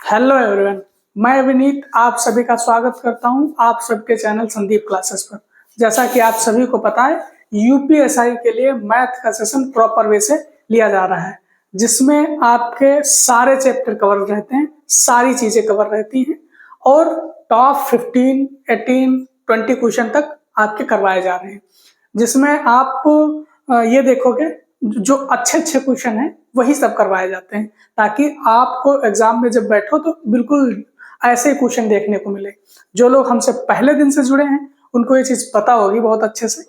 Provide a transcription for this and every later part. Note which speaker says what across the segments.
Speaker 1: Hello everyone, मैं विनीत आप सभी का स्वागत करता हूं आप सबके चैनल संदीप क्लासेस पर। जैसा कि आप सभी को पता है, यूपीएसआई के लिए मैथ का सेशन प्रॉपर वे से लिया जा रहा है, जिसमें आपके सारे चैप्टर कवर रहते हैं, सारी चीजें कवर रहती हैं और टॉप 15, 18, 20 क्वेश्चन तक आपके करवाए जा रहे हैं, जिसमें आप ये देखोगे जो अच्छे अच्छे क्वेश्चन हैं वही सब करवाए जाते हैं, ताकि आपको एग्जाम में जब बैठो तो बिल्कुल ऐसे क्वेश्चन देखने को मिले। जो लोग हमसे पहले दिन से जुड़े हैं उनको ये चीज पता होगी बहुत अच्छे से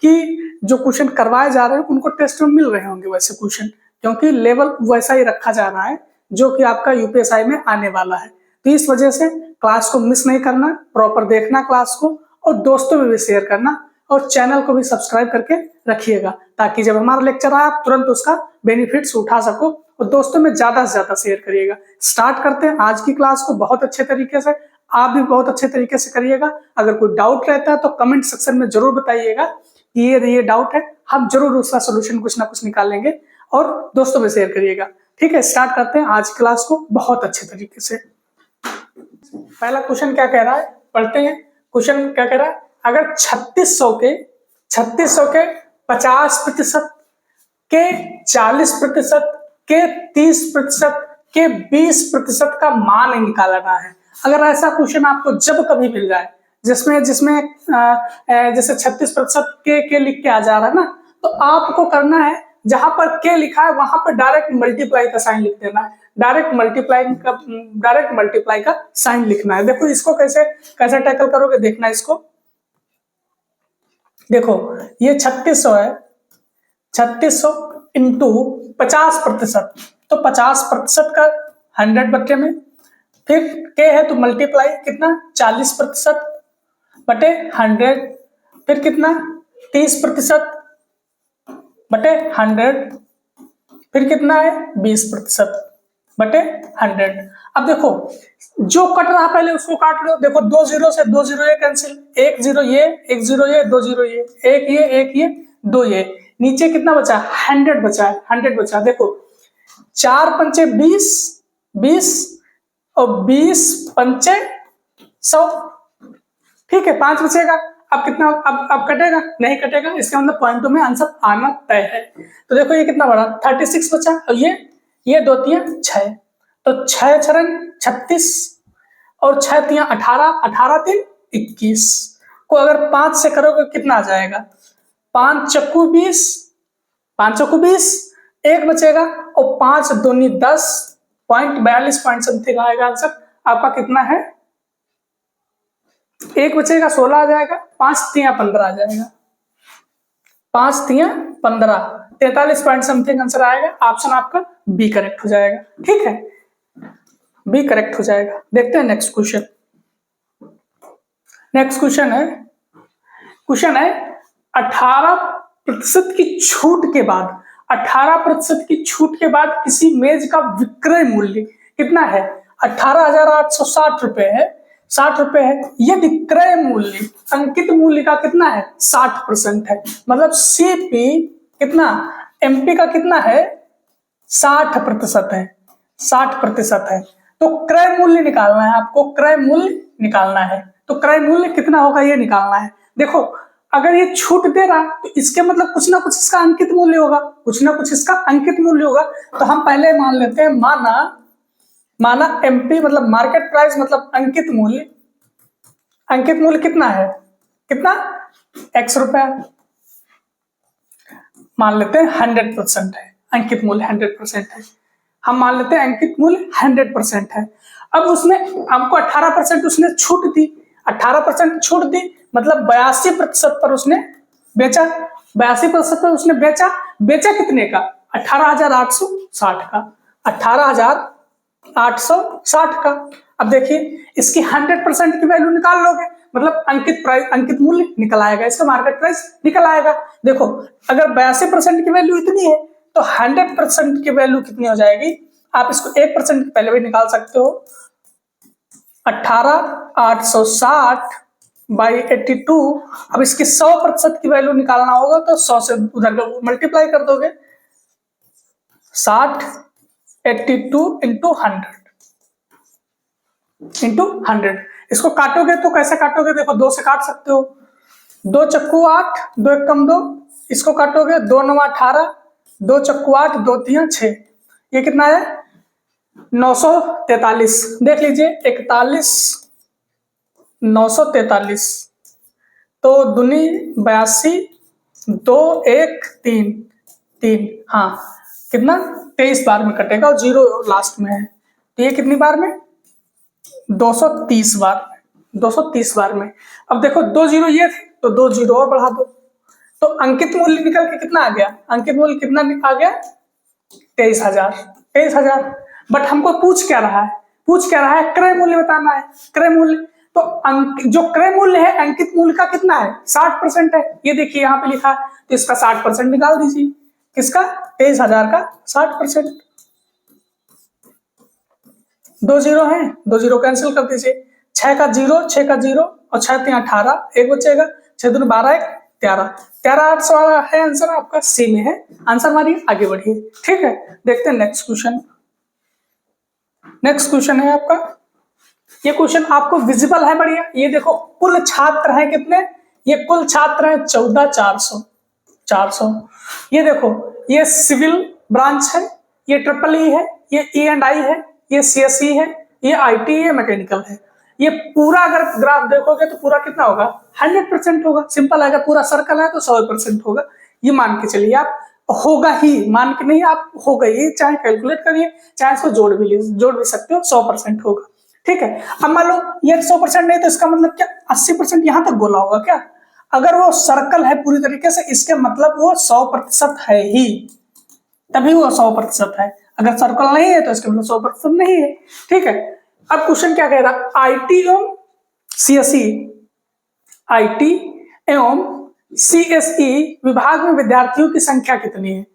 Speaker 1: कि जो क्वेश्चन करवाए जा रहे हैं उनको टेस्ट में मिल रहे होंगे वैसे क्वेश्चन, क्योंकि लेवल वैसा ही रखा जा रहा है जो कि आपका यूपीएसआई में आने वाला है। तो इस वजह से क्लास को मिस नहीं करना, प्रॉपर देखना क्लास को और दोस्तों में भी शेयर करना और चैनल को भी सब्सक्राइब करके रखिएगा, ताकि जब हमारा लेक्चर आए आप तुरंत उसका बेनिफिट्स उठा सको और दोस्तों में ज्यादा से ज्यादा शेयर करिएगा। स्टार्ट करते हैं आज की क्लास को बहुत अच्छे तरीके से, आप भी बहुत अच्छे तरीके से करिएगा। अगर कोई डाउट रहता है तो कमेंट सेक्शन में जरूर बताइएगा कि ये डाउट है, हम जरूर उसका सोल्यूशन कुछ ना कुछ निकालेंगे और दोस्तों में शेयर करिएगा। ठीक है, स्टार्ट करते हैं आज की क्लास को बहुत अच्छे तरीके से। पहला क्वेश्चन क्या कह रहा है, पढ़ते हैं। क्वेश्चन क्या कह रहा है, अगर 3600 के 50% के 40% के 30% के 20% का मान निकालना है। अगर ऐसा क्वेश्चन आपको जब कभी मिल जाए जिसमें जिसमें जैसे 36% के लिख के आ जा रहा है ना, तो आपको करना है जहां पर के लिखा है वहां पर डायरेक्ट मल्टीप्लाई का साइन लिख देना है। डायरेक्ट मल्टीप्लाई का साइन लिखना है। देखो इसको कैसे कैसे टैकल करोगे, देखना इसको। देखो ये 3600 है, 3600 इंटू 50%, तो 50% का 100 बटे में, फिर के है तो मल्टीप्लाई कितना 40% बटे 100, फिर कितना 30% बटे 100, फिर कितना है 20% बटे 100। अब देखो जो कट रहा पहले उसको काट लो। देखो 2 जीरो से 2 जीरो ये कैंसिल, 1 जीरो ये, 1 जीरो ये, 2 जीरो ये, एक ये 2 ये, नीचे कितना बचा 100 बचा है, 100 बचा। देखो 4 पंचे 20, 20 और 20 पंचे 100, ठीक है 5 बचेगा। अब कितना अब कटेगा नहीं कटेगा, इसका मतलब पॉइंटों में आंसर आना तय है। तो देखो ये कितना बड़ा 36 बचा और ये 2 3 6, तो 6 छरन 36 और 6 3 18, 18 3 21 को अगर 5 से करोगे कितना आ जाएगा, 5 चक्कू 20, 5 चक्कू 20, एक बचेगा और 5 दूनी 10, पॉइंट 42 पॉइंट समथिंग आएगा आंसर आपका। कितना है, एक बचेगा 16 आ जाएगा, 5 3 15 आ जाएगा, 5 3 15, 43 पॉइंट समथिंग आंसर आएगा। ऑप्शन आपका बी करेक्ट हो जाएगा। ठीक है, बी करेक्ट हो जाएगा। देखते हैं नेक्स्ट क्वेश्चन। नेक्स्ट क्वेश्चन है 18% की छूट के बाद, 18% की छूट के बाद किसी मेज का विक्रय मूल्य कितना है, 18,860 रुपए है, 60 रुपए है। यह विक्रय मूल्य अंकित मूल्य का कितना है 60% है, मतलब सीपी कितना एमपी का कितना है 60% है, 60% है। तो क्रय मूल्य निकालना है आपको, क्रय मूल्य निकालना है। तो क्रय मूल्य कितना होगा ये निकालना है। देखो अगर ये छूट दे रहा तो इसके मतलब कुछ ना कुछ इसका अंकित मूल्य होगा, कुछ ना कुछ इसका अंकित मूल्य होगा। तो हम पहले मान लेते हैं, माना एमपी मतलब मार्केट प्राइस मतलब अंकित मूल्य, अंकित मूल्य कितना है, कितना x रुपया, मान लेते हैं 100% है, अंकित मूल्य 100% है। हम मान लेते हैं अंकित मूल्य 100% है। अब उसने हमको 18% उसने छूट दी, 18% छूट दी मतलब 82% पर उसने बेचा, 82% पर उसने बेचा कितने का 18,860 का, 18,860 का। अब देखिए इसकी 100% की वैल्यू निकाल लोगे, मतलब अंकित मूल्य निकल आएगा, इसका मार्केट प्राइस निकल आएगा। देखो अगर 82% की वैल्यू इतनी है तो 100% की वैल्यू कितनी हो जाएगी, आप इसको 1% पहले भी निकाल सकते हो। 18,860 बाई 82, अब इसकी 100% की वैल्यू निकालना होगा तो 100 से उधर मल्टीप्लाई कर दोगे, 60 82 इंटू 100, इंटू 100। इसको काटोगे तो कैसे काटोगे, देखो 2 से काट सकते हो, 2 चक्कू 8, 2 एक कम 2, इसको काटोगे 2 9 18, 2 चक्कू 8, 2 3 6, ये कितना है 943। देख लीजिए 41 943, तो दूनी 82, 2 1 3 3, हाँ कितना 23 बार में कटेगा और 0 लास्ट में है, तो ये कितनी बार में 230 बार में, 230 बार में। अब देखो 2 0 ये थे तो 2 0 और बढ़ा दो, तो अंकित मूल्य निकल के कितना आ गया, अंकित मूल्य कितना आ गया 23,000। बट हमको पूछ क्या रहा है, पूछ क्या रहा है क्रय मूल्य बताना है, क्रय मूल्य। तो जो क्रय मूल्य है अंकित मूल्य का कितना है 60% है, ये देखिए यहाँ पे लिखा है, तो इसका 60% निकाल दीजिए, किसका 23,000 का 60%। 2 0 है, 2 0 कैंसिल कर दीजिए, 6 का 0, 6 का 0 और 6 3 18, एक बचेगा, 6 2 12 1 13, 13 वाला है आंसर आपका सी में है, आंसर मारिए आगे बढ़िए। ठीक है, देखते हैं नेक्स्ट क्वेश्चन। नेक्स्ट क्वेश्चन है आपका, ये क्वेश्चन आपको विजिबल है बढ़िया, ये देखो कुल छात्र हैं कितने, ये कुल छात्र हैं 14,400। ये देखो ये सिविल ब्रांच है, ये ट्रिपल ई है, ये E&I है, ये CSE है, ये IT है, मैकेनिकल है। ये पूरा अगर ग्राफ देखोगे तो पूरा कितना होगा 100% होगा, सिंपल है, अगर पूरा सर्कल है तो 100% होगा, ये मान के चलिए आप, होगा ही, मान के नहीं आप होगा ही, चाहे कैलकुलेट करिए चाहे इसको जोड़ भी सकते हो, 100% होगा। ठीक है, अब मान लो ये 100% नहीं तो इसका मतलब क्या 80% यहां तक बोला होगा क्या, अगर वो सर्कल है पूरी तरीके से इसके मतलब वो 100% है ही, तभी वो 100% है, अगर सर्कल नहीं है तो इसके मतलब 100% नहीं है। ठीक है, अब क्वेश्चन क्या कह रहा, IT एवं CSE, IT एवं CSE विभाग में विद्यार्थियों की संख्या कितनी है।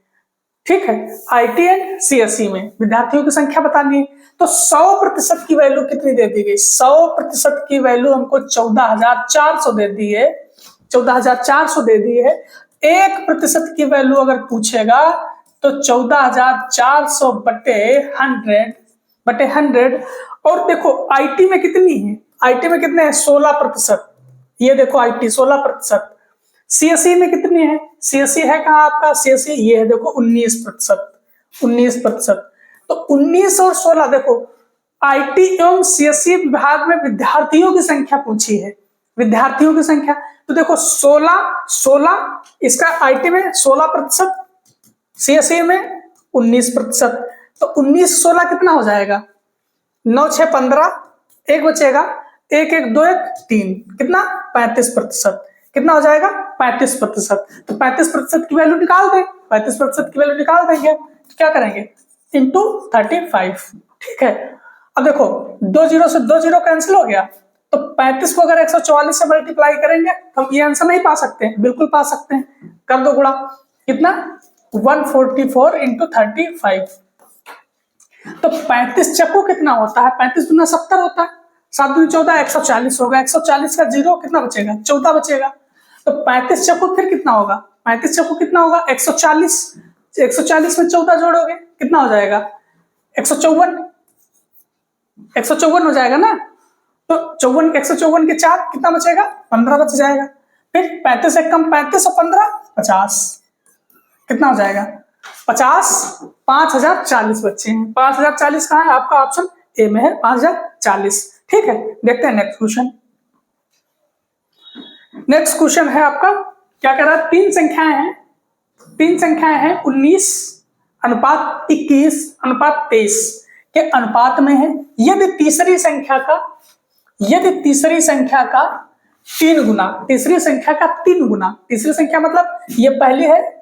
Speaker 1: ठीक है, IT एंड CSE में विद्यार्थियों की संख्या बतानी है, तो 100% की वैल्यू कितनी दे दी गई, 100% की वैल्यू हमको 14,400 दे दी है, 14,400 दे दी है। 1% की वैल्यू अगर पूछेगा तो 14,400 बटे 100। और देखो IT में कितनी है, IT में कितने हैं 16%, ये देखो IT 16%। CSE में कितनी है, CSE है कहाँ आपका CSE, ये है देखो 19%। तो 19 और 16 देखो IT एवं CSE विभाग में विद्यार्थियों की संख्या पूछी है, विद्यार्थियों की संख्या, तो देखो 16 इसका IT में 16%, CSE में 19%, तो 19 16 कितना हो जाएगा 9 6 15, एक बचेगा, 1 1 2 1 3, कितना 35%, कितना हो जाएगा 35%। तो 35% की वैल्यू निकाल दें, 35% की वैल्यू निकाल देंगे, तो क्या करेंगे इंटू 35। ठीक है, अब देखो 2 0 से 2 0 कैंसिल हो गया, तो 35 को अगर 144 से मल्टीप्लाई करेंगे तो हम ये आंसर नहीं पा सकते, बिल्कुल पा सकते हैं, कर दो गुणा, कितना 144 इंटू 35। तो 35 चक्कू कितना होता है, 35 गुना 70 होता है, 7 दूनी 14, 140 होगा, 140 का 0 कितना बचेगा 14 बचेगा, तो 35 चक्कू फिर कितना होगा, 35 चक्कू कितना होगा 140, 140 में 14 जोड़ोगे कितना हो जाएगा 154 हो जाएगा ना, तो 154 के 4 कितना बचेगा 15 बच जाएगा, फिर 35 से कम 35 और 15 50, कितना हो जाएगा 50, 5040 बच्चे हैं, 5040 कहाँ है आपका ऑप्शन ए में है 5040। ठीक है, देखते हैं नेक्स्ट क्वेश्चन। नेक्स्ट क्वेश्चन है आपका, क्या कह रहा है, तीन संख्याएं हैं 19:21:23 के अनुपात में है, यदि तीसरी संख्या का 3 गुना, तीसरी संख्या मतलब ये पहली है,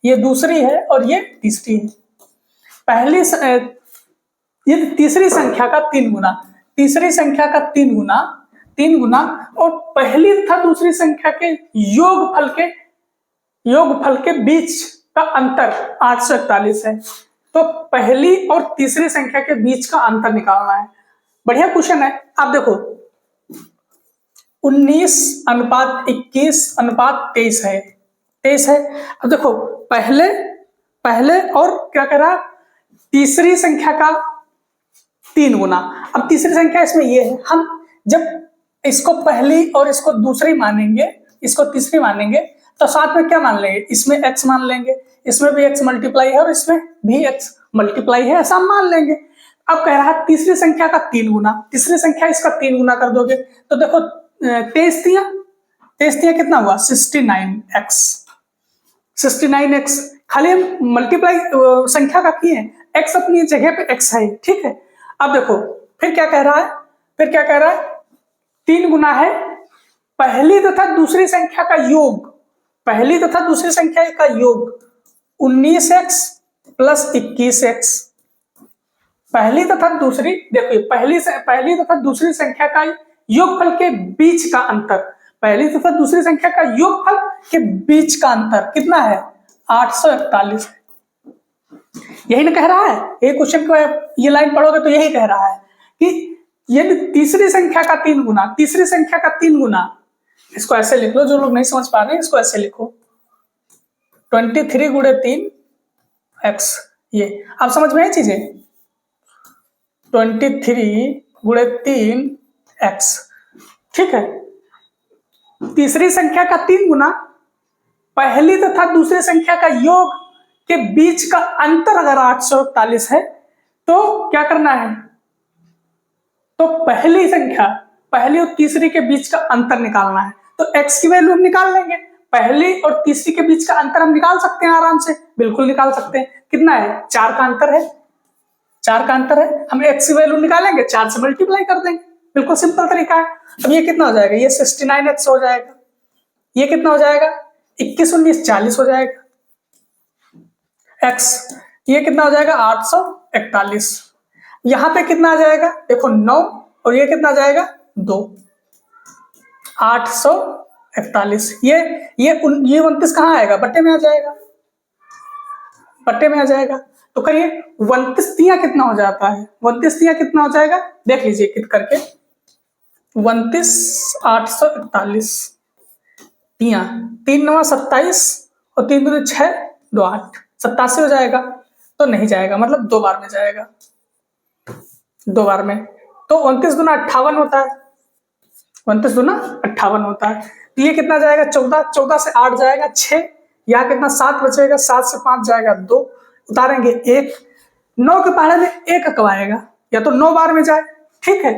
Speaker 1: ये दूसरी है और ये तीसरी है, ये तीसरी संख्या का 3 गुना और पहली तथा दूसरी संख्या के योगफल के बीच का अंतर 841 है, तो पहली और तीसरी संख्या के बीच का अंतर निकालना है। बढ़िया क्वेश्चन है, आप देखो 19:21:23 है, 23 है। अब देखो पहले और क्या कह रहा, तीसरी संख्या का 3 गुना। अब तीसरी संख्या इसमें ये है, हम जब इसको पहली और इसको दूसरी मानेंगे, इसको तीसरी मानेंगे, तो साथ में क्या मान लेंगे, इसमें x मान लेंगे, इसमें भी x मल्टीप्लाई है और इसमें भी x मल्टीप्लाई है, ऐसा मान लेंगे। अब कह रहा है तीसरी संख्या का 3 गुना, तीसरी संख्या इसका 3 गुना कर दोगे तो देखो 23 कितना हुआ 69x, 69x। खाली हम मल्टीप्लाई संख्या का किए, x अपनी जगह पे x है, ठीक है। अब देखो फिर क्या कह रहा है, फिर क्या कह रहा है, 3 गुना है पहली तथा दूसरी संख्या का योग, पहली तथा दूसरी संख्या का योग 19x प्लस 21x। पहली तथा दूसरी, देखिए पहली तथा दूसरी संख्या का योगफल के बीच का अंतर, पहली तथा दूसरी संख्या का योगफल के बीच का अंतर कितना है 841 है। यही ना कह रहा है, ये क्वेश्चन को ये लाइन पढ़ोगे तो यही कह रहा है कि यदि तीसरी संख्या का 3 गुना, तीसरी संख्या का 3 गुना, इसको ऐसे लिख लो, जो लोग नहीं समझ पा रहे हैं इसको ऐसे लिखो 23 गुणे 3x। ये आप समझ में आई चीजें, 23 गुणे 3x, ठीक है। तीसरी संख्या का 3 गुना पहली तथा दूसरी संख्या का योग के बीच का अंतर अगर 841 है तो क्या करना है, तो पहली संख्या, पहली और तीसरी के बीच का अंतर निकालना है। तो x की वैल्यू हम निकाल लेंगे, पहली और तीसरी के बीच का अंतर हम निकाल सकते हैं आराम से, बिल्कुल निकाल सकते हैं। कितना है 4 का अंतर है, 4 का अंतर है, हम x की वैल्यू निकालेंगे 4 से मल्टीप्लाई कर देंगे, बिल्कुल सिंपल तरीका है। अब ये कितना हो जाएगा, ये 69x हो जाएगा, ये कितना हो जाएगा 21 19 40 हो जाएगा x, ये कितना हो जाएगा 841। यहां पे कितना आ जाएगा देखो 9 और ये कितना आ जाएगा 2, 841। ये 29 कहाँ आएगा, बट्टे में आ जाएगा, बट्टे में आ जाएगा। तो करिए 29 तिया कितना हो जाता है, 29 तिया कितना हो जाएगा देख लीजिए कित करके, 29 841 तिया 3 9 27 और 3 दूनी 6 2 8 87 हो जाएगा। तो नहीं जाएगा, मतलब 2 बार में जाएगा, 2 बार में। तो 29 दूना 58 होता है, 29 दूना 58 होता है। तो ये कितना जाएगा 14, 14 से 8 जाएगा 6, यहाँ कितना 7 बचेगा, 7 से 5 जाएगा 2, उतारेंगे 1, 9 के पहाड़े में 1 कब आएगा, या तो 9 बार में जाए, ठीक है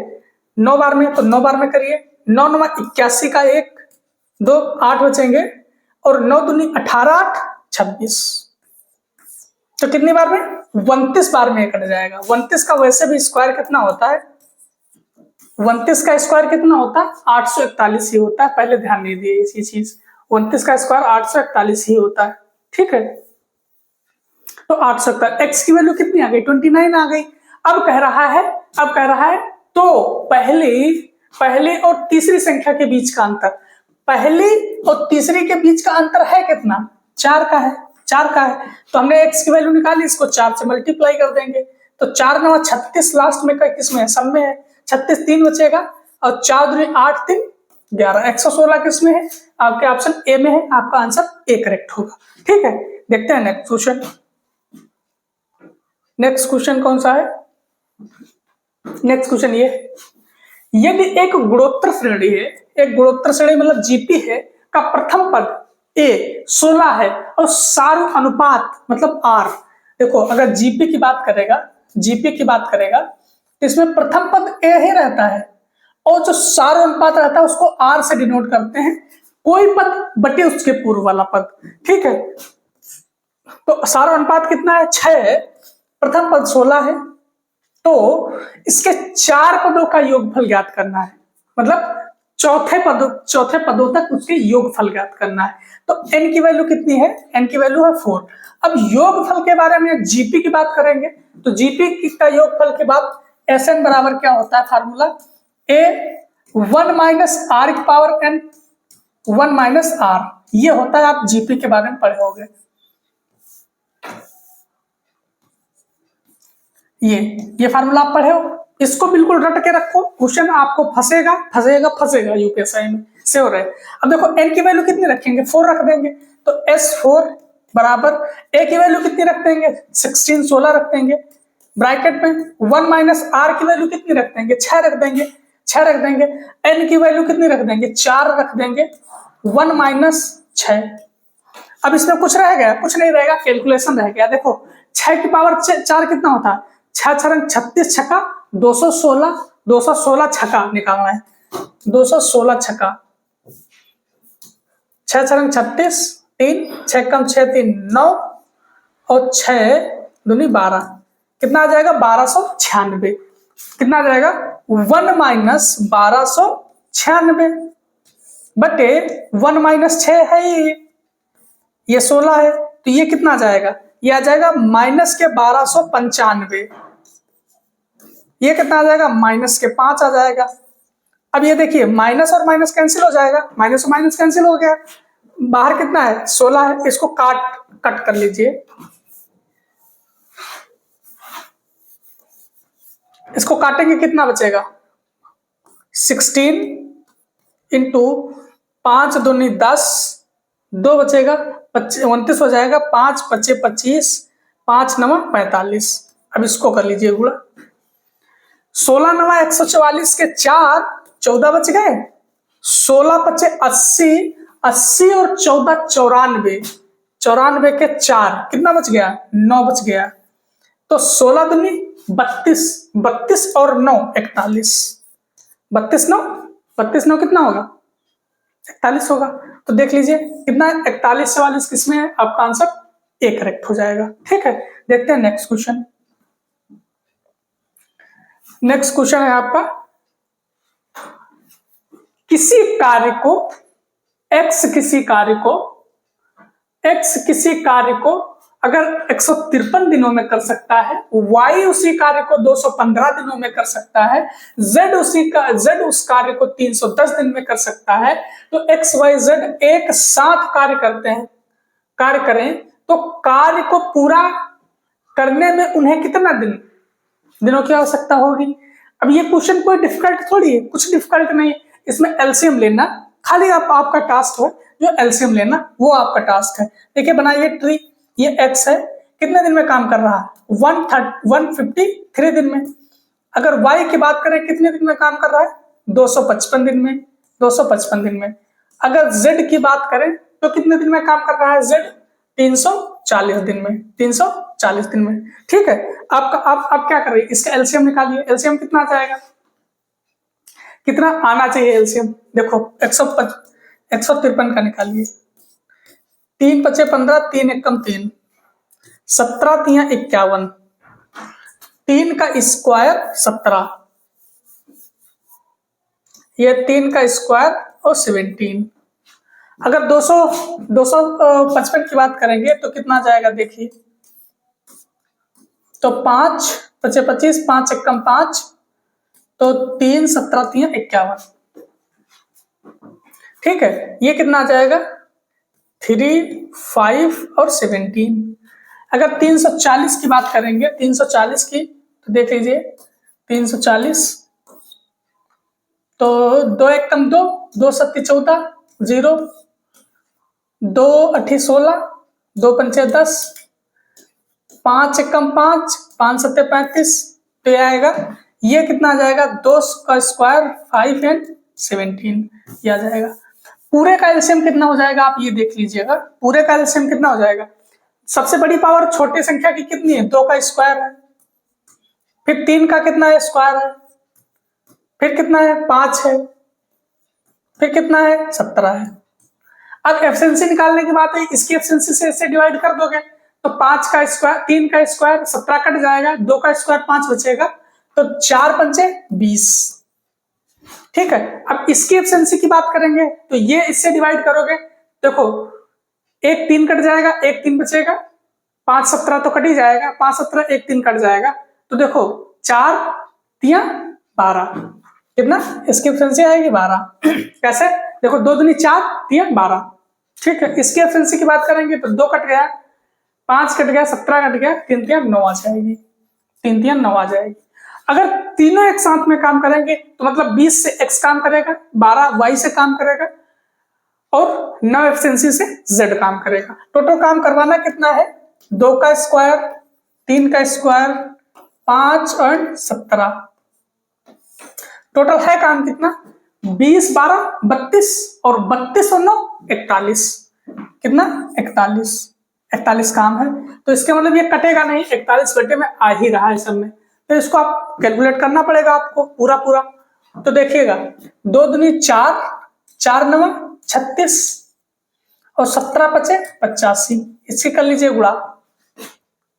Speaker 1: 9 बार में, तो 9 बार में करिए, 9 9 81 का 1 2 8 बचेंगे और 9 दूनी 18 8 26। तो कितनी बार में 29 बार में कट जाएगा। 29 का वैसे भी स्क्वायर कितना होता है, 29 का स्क्वायर कितना होता है 841 ही होता है, पहले ध्यान नहीं दिए इसी चीज, 29 का स्क्वायर 841 ही होता है, ठीक है। तो 841 x की वैल्यू कितनी आ गई 29 आ गई। अब कह रहा है तो पहली और तीसरी संख्या के बीच का अंतर, पहली और तीसरी के बीच का अंतर है कितना 4 का है, 4 का है। तो हमने x की वैल्यू निकाली, इसको 4 से मल्टीप्लाई कर देंगे, तो 4 9 36 लास्ट में किसमें है, सब में है, 36 3 बचेगा और 4 दूनी 8 3 11, 116 किसमें है, आपके ऑप्शन ए में है, आपका आंसर ए करेक्ट होगा, ठीक है। देखते हैं नेक्स्ट क्वेश्चन। नेक्स्ट क्वेश्चन कौन सा है, नेक्स्ट क्वेश्चन ये, यदि एक गुणोत्तर श्रेणी है, एक गुणोत्तर श्रेणी मतलब जीपी है का प्रथम पद a 16 है और सारू अनुपात मतलब r, देखो अगर जीपी की बात करेगा, जीपी की बात करेगा तो इसमें प्रथम पद a ही रहता है और जो सारू अनुपात रहता है उसको r से डिनोट करते हैं, कोई पद बटे उसके पूर्व वाला पद, ठीक है। तो सारू अनुपात कितना है 6 है, प्रथम पद 16 है, तो इसके 4 पदों का योगफल ज्ञात करना है, मतलब चौथे पदों तक उसके योगफल ज्ञात करना है। तो n की वैल्यू कितनी है, n की वैल्यू है 4। अब योगफल के बारे में जीपी की बात करेंगे, तो जीपी का योगफल के बाद Sn बराबर क्या होता है फार्मूला, a 1 माइनस r की पावर n 1 माइनस r, ये होता है, आप जीपी के बारे में पढ़े होंगे। ये फार्मूला आप पढ़े हो, इसको बिल्कुल रट के रखो, क्वेश्चन आपको फंसेगा यूपीएसआई में से हो रहा है। अब देखो n की वैल्यू कितनी रखेंगे 4 रख देंगे, तो S4 बराबर a की वैल्यू कितनी रख देंगे 16 रख देंगे, ब्रैकेट में 1 माइनस आर की वैल्यू कितनी रख देंगे, 6 रख देंगे, 6 रख देंगे। एन की वैल्यू कितनी रख देंगे, 4 रख देंगे, 1 माइनस 6। अब इसमें कुछ रह गया, कुछ नहीं रहेगा, कैलकुलेशन रह गया। देखो 6 की पावर 4 कितना होता है, 6 छरंग 36 छक्का 216, 216 छक्का निकालना है, 216 छक्का, 6 छरंग 36, 3 6 कम 6 3 9 और 6 दूनी 12, कितना आ जाएगा 1296। कितना आ जाएगा 1 माइनस 1296 बटे 1 माइनस 6 है ये 16 है, तो ये कितना आ जाएगा, ये आ जाएगा माइनस के 1295। ये कितना आ जाएगा माइनस के 5 आ जाएगा। अब ये देखिए माइनस और माइनस कैंसिल हो जाएगा, माइनस और माइनस कैंसिल हो गया, बाहर कितना है 16 है, इसको कट कर लीजिए, इसको काटेंगे कितना बचेगा 16 इंटू 5 दूनी 10, 2 बचेगा 29 हो जाएगा, 5 पच्चे 25, 5 नवा 45। अब इसको कर लीजिए गुणा, 16 नवा 144 के 4, 14 बच गए, 16 पच्चे 80, 80 और 14 94, 94 के 4 कितना बच गया 9 बच गया, तो 16 दूनी 32, 32 और 9 41, 32 9 कितना होगा 41 होगा। तो देख लीजिए कितना 41 44 किसमें है, आपका आंसर ए करेक्ट हो जाएगा। ठीक है, देखते हैं नेक्स्ट क्वेश्चन। नेक्स्ट क्वेश्चन है आपका, किसी कार्य को x किसी कार्य को अगर 153 दिनों में कर सकता है, y उसी कार्य को 215 दिनों में कर सकता है, z उस कार्य को 310 दिन में कर सकता है, तो x y z एक साथ कार्य करें तो कार्य को पूरा करने में उन्हें कितना दिनों की आवश्यकता होगी। अब ये क्वेश्चन कोई डिफिकल्ट थोड़ी है, कुछ डिफिकल्ट नहीं, इसमें एलसीएम लेना खाली आपका टास्क है, जो एलसीएम लेना वो आपका टास्क है। देखिए बनाइए ट्री, ये x है, कितने दिन में काम कर रहा है 153 दिन में। अगर y की बात करें कितने दिन में काम कर रहा है 255 दिन में, 255 दिन में। अगर z की बात करें तो कितने दिन में काम कर रहा है z 340 दिन में, 340 दिन में। ठीक है, आप क्या कर रहे हैं, इसका एलसीएम निकालिए, एलसीएम कितना आ जाएगा, कितना आना चाहिए एलसीएम, देखो 153 का निकालिए, 3 पचे 15, 3 एकम 3, 17 तिया 51, 3 का स्क्वायर 17, ये 3 का स्क्वायर और 17। अगर 255 की बात करेंगे तो कितना जाएगा देखिए, तो 5 पचे 25, 5 एकम 5, तो 3 17 तिया 51। ठीक है, ये कितना आ जाएगा 3 5 और 17। अगर 340 की बात करेंगे, 340 की तो देख लीजिए 340, तो 2 एकम 2, 2 सत्ती 14, 0, 2 अठी 16, 2 पंचे 10, 5 एकम 5, 5 सत्ते 35, तो ये आएगा, ये कितना आ जाएगा 2 का स्क्वायर 5 एंड 17, ये आ जाएगा। पूरे का एलसीएम कितना हो जाएगा आप ये देख लीजिएगा, पूरे का एलसीएम कितना हो जाएगा, सबसे बड़ी पावर छोटी संख्या की कितनी है 2 का स्क्वायर है, फिर 3 का कितना है स्क्वायर है, फिर कितना है 5 है, फिर कितना है 17 है। अब एफिशिएंसी निकालने की बात है, इसकी एफिशिएंसी से इसे डिवाइड कर दोगे तो 5 का स्क्वायर 3 का स्क्वायर 17 कट जाएगा, 2 का स्क्वायर 5 बचेगा, तो 4 पंचे 20। ठीक है, अब इसकी एफिशिएंसी की बात करेंगे तो ये इससे डिवाइड करोगे, देखो 1 3 कट जाएगा, 1 3 बचेगा, 5 17 तो कट ही जाएगा, 5 17 1 3 कट जाएगा, तो देखो 4 तिया 12, कितना इसकी एफिशिएंसी आएगी 12। कैसे, देखो 2 दूनी 4 तिया 12। ठीक है, इसकी एफिशिएंसी की बात करेंगे तो 2 कट गया, 5 कट गया, 17 कट गया, 3 तिया 9 आ जाएगी, 3 तिया 9 आ जाएगी। अगर तीनों एक साथ में काम करेंगे तो मतलब 20 से x काम करेगा, 12 y से काम करेगा और 9 एफिशिएंसी से z काम करेगा। टोटल काम करवाना कितना है 2 का स्क्वायर, 3 का स्क्वायर, 5 और 17, टोटल है काम कितना? 20 12 32 और 32 और 9 41, कितना? 41 काम है। तो इसके मतलब ये कटेगा नहीं, 41 घंटे में आ ही रहा है सब में, तो इसको आप कैलकुलेट करना पड़ेगा आपको पूरा पूरा। तो देखिएगा 2 दूनी 4, 4 9 36 और 17 बचे 85, इसकी कर लीजिए गुणा,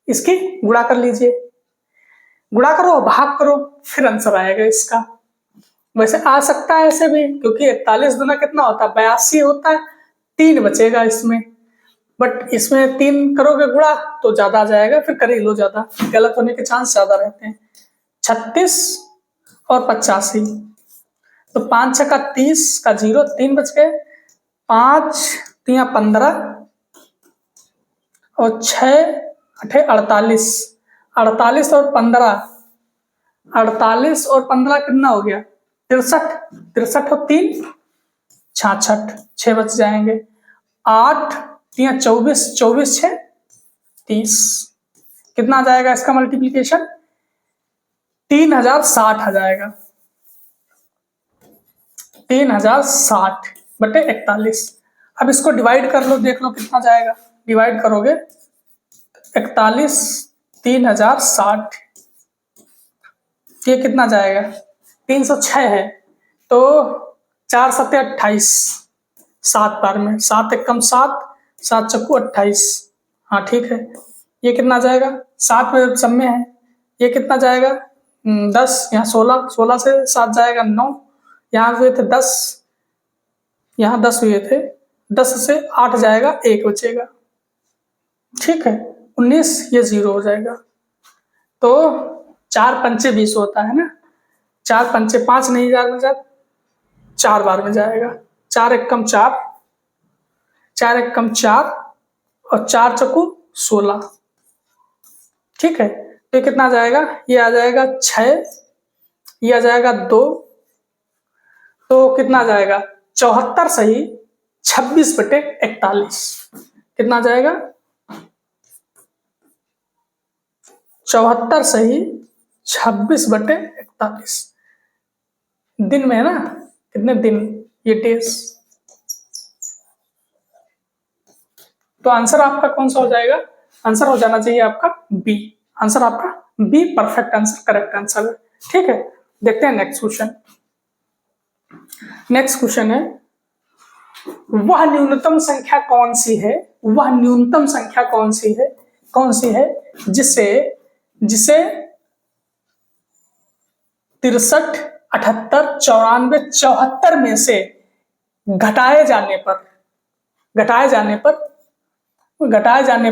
Speaker 1: इसकी गुणा कर लीजिए, गुणा करो भाग करो, फिर आंसर आएगा इसका। वैसे आ सकता है ऐसे भी, क्योंकि 41 दूना कितना होता है? 82 होता है, 3 बचेगा इसमें, बट इसमें 3 करोगे गुणा तो ज्यादा आ जाएगा, फिर कर ही लो, ज्यादा गलत होने के चांस ज्यादा रहते हैं। 36 और 85, तो 5 6 का 30 का 0, 3 बच गए, 5 3 15 और 6 8 48, 48 और 15, 48 और 15 कितना हो गया? 63, 63 और 3 66, 6 बच जाएंगे, 8 3 24, 24 6 30, कितना आ जाएगा इसका मल्टीप्लीकेशन? 3060 आ जाएगा, 3060 बटे 41। अब इसको डिवाइड कर लो, देख लो कितना जाएगा। डिवाइड करोगे 41 3060, ये कितना जाएगा? 306 है, तो 4 7 28, 7 बार में 7 1 7, 7 चक्कू 28, हाँ ठीक है। ये कितना जाएगा? 7 में सब में है, ये कितना जाएगा? 10, यहाँ 16, 16 से 7 जाएगा 9, यहाँ हुए थे 10, यहाँ 10 हुए थे, 10 से 8 जाएगा, 1 बचेगा, ठीक है। 19, ये 0 हो जाएगा। तो 4 पंचे 20 होता है ना, 4 पंचे 5 नहीं जाएगा, 4 बार में जाएगा, 4 1 4, 4 1 4 और 4 चक्कू 16, ठीक है। तो ये कितना जाएगा? ये आ जाएगा 6, ये आ जाएगा 2, तो कितना जाएगा? 74 सही 26 बटे 41, कितना जाएगा? 74 सही 26 बटे 41, दिन में है ना, कितने दिन, ये डेज। तो आंसर आपका कौन सा हो जाएगा? आंसर हो जाना चाहिए आपका बी, आंसर आपका be perfect answer, correct answer है, ठीक है। देखते हैं नेक्स्ट क्वेश्चन। नेक्स्ट क्वेश्चन है, वह न्यूनतम संख्या कौन सी है, वह न्यूनतम संख्या कौन सी है जिसे 63 78 94 74 में से घटाए जाने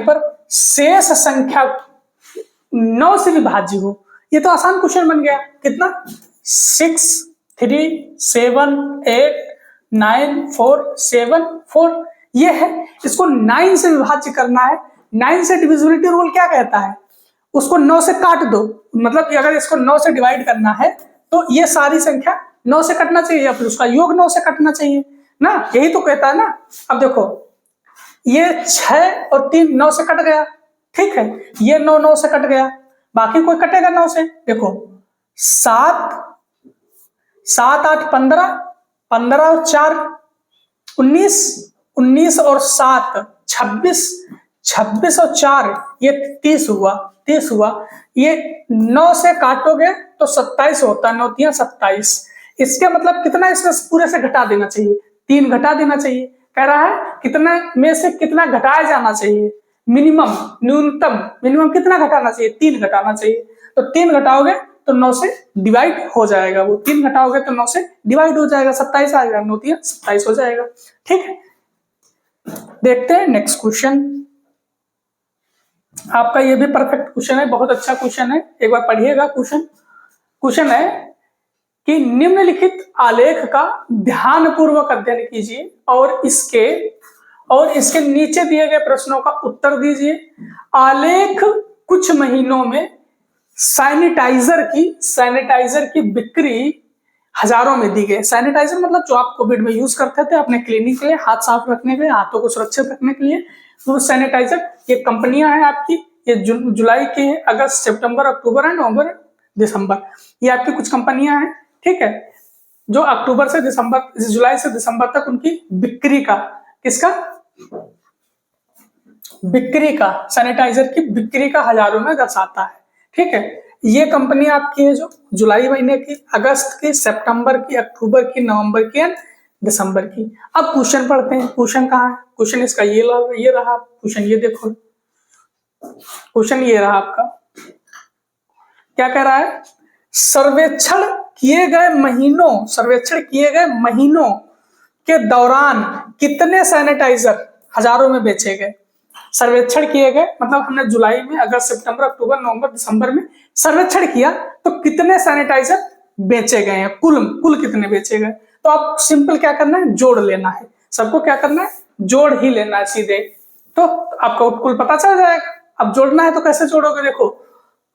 Speaker 1: पर शेष संख्या 9 से विभाज्य हो। ये तो आसान क्वेश्चन बन गया, कितना? 6 3 7 8 9 4 7 4, ये है, इसको 9 से विभाज्य करना है। 9 से डिविजिबिलिटी रूल क्या कहता है? उसको 9 से काट दो, मतलब अगर इसको 9 से डिवाइड करना है तो ये सारी संख्या 9 से कटना चाहिए, या फिर उसका योग 9 से कटना चाहिए ना, यही तो कहता है ना। अब देखो ये 6 और 3 9 से कट गया, ठीक है, ये 9 9 से कट गया, बाकी कोई कटेगा 9 से? देखो 7 7 8 15, 15 और 4 19, 19 और 7 26, 26 और 4 ये 30 हुआ, ये 9 से काटोगे तो 27 होता है, 9 3 27, इसके मतलब कितना इसमें पूरे से घटा देना चाहिए? 3 घटा देना चाहिए। कह रहा है कितना में से कितना घटाया जाना चाहिए? मिनिमम, न्यूनतम, मिनिमम कितना घटाना चाहिए? 3 घटाना चाहिए। तो 3 घटाओगे तो 9 से डिवाइड हो जाएगा, वो 3 घटाओगे तो 9 से डिवाइड हो जाएगा, 27 आएगा, 9 3 27 हो जाएगा, ठीक है। देखते हैं नेक्स्ट क्वेश्चन। आपका ये भी परफेक्ट क्वेश्चन है, बहुत अच्छा क्वेश्चन है, एक बार पढ़िएगा क्वेश्चन। क्वेश्चन है कि निम्नलिखित आलेख का ध्यानपूर्वक अध्ययन कीजिए और इसके नीचे दिए गए प्रश्नों का उत्तर दीजिए। आलेख कुछ महीनों में सैनिटाइजर की बिक्री हजारों में दी गई। सैनिटाइजर मतलब जो आप कोविड में यूज करते थे अपने क्लीनिंग के लिए, हाथ साफ रखने के लिए, हाथों को सुरक्षित रखने के लिए, वो सैनिटाइजर, ये कंपनियां हैं आपकी, ये जुलाई की है, अगस्त, सितंबर, अक्टूबर एंड नवंबर, दिसंबर, ये आपकी कुछ कंपनियां हैं, ठीक है, जो अक्टूबर से दिसंबर, जुलाई से दिसंबर तक उनकी बिक्री का, किसका, बिक्री का, सैनिटाइजर की बिक्री का हजारों में दर्शाता है, ठीक है। ये कंपनी आपकी है जो जुलाई महीने की, अगस्त की, सितंबर की, अक्टूबर की, नवंबर की एंड दिसंबर की। अब क्वेश्चन पढ़ते हैं, क्वेश्चन कहाँ है, क्वेश्चन इसका ये रहा क्वेश्चन, ये देखो क्वेश्चन ये रहा आपका, क्या कह रहा है, सर्वेक्षण किए गए महीनों के दौरान कितने सैनिटाइजर हजारों में बेचे गए। सर्वेक्षण किए गए मतलब हमने जुलाई में, अगस्त, सितंबर, अक्टूबर, नवंबर, दिसंबर में सर्वेक्षण किया तो कितने सैनिटाइजर बेचे गए हैं, कुल कितने बेचे गए। तो आप सिंपल क्या करना है, जोड़ लेना है, सबको क्या करना है, जोड़ ही लेना है सीधे, तो आपको कुल पता चल जाएगा। अब जोड़ना है तो कैसे जोड़ोगे, देखो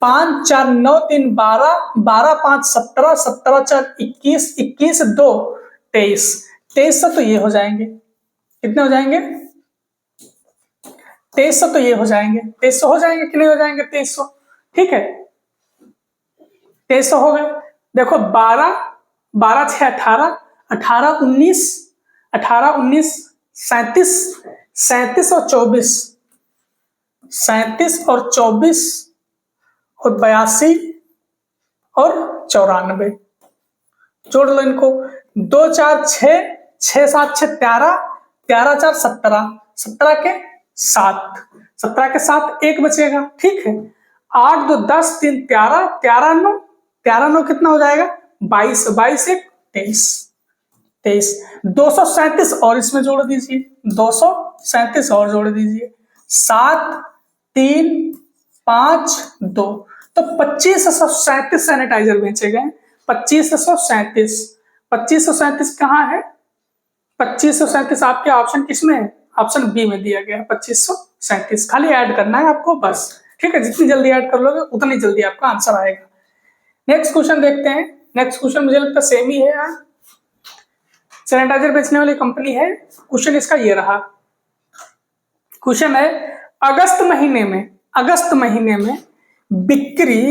Speaker 1: 5 4 9 3 12, 12 5 17, 17 4 21, 21 2 23, 2300 तो ये हो जाएंगे, कितने हो जाएंगे, 2300 तो ये हो जाएंगे, 2300 हो जाएंगे कि नहीं हो जाएंगे, 2300, ठीक है, 2300 हो गए। देखो 12 12 6 18, 18 19, 18 19 37, 37 और 24, 37 और 24 और 82 और 94, जोड़ लो इनको, 2 4 6, 6 7 6 13, 13 4 17, 17 के 7, 17 के 7 एक बचेगा, ठीक है, 8 2 10 3 13, 13 9, 13 9 कितना हो जाएगा, 22, 22 1 23, 23, 237 और इसमें जोड़ दीजिए, 237 और जोड़ दीजिए, 7 3 5 2, तो 2537 सैनिटाइजर बेचे गए, 2537, 2537 कहाँ है, 2537 आपके ऑप्शन किसमें है, ऑप्शन बी में दिया गया है 2537, खाली ऐड करना है आपको बस, ठीक है, जितनी जल्दी ऐड कर लोगे उतनी जल्दी आपका आंसर आएगा। नेक्स्ट क्वेश्चन देखते हैं, नेक्स्ट क्वेश्चन मुझे लगता है सेम ही है यार, सैनिटाइजर बेचने वाली कंपनी है, क्वेश्चन इसका ये रहा, क्वेश्चन है अगस्त महीने में बिक्री,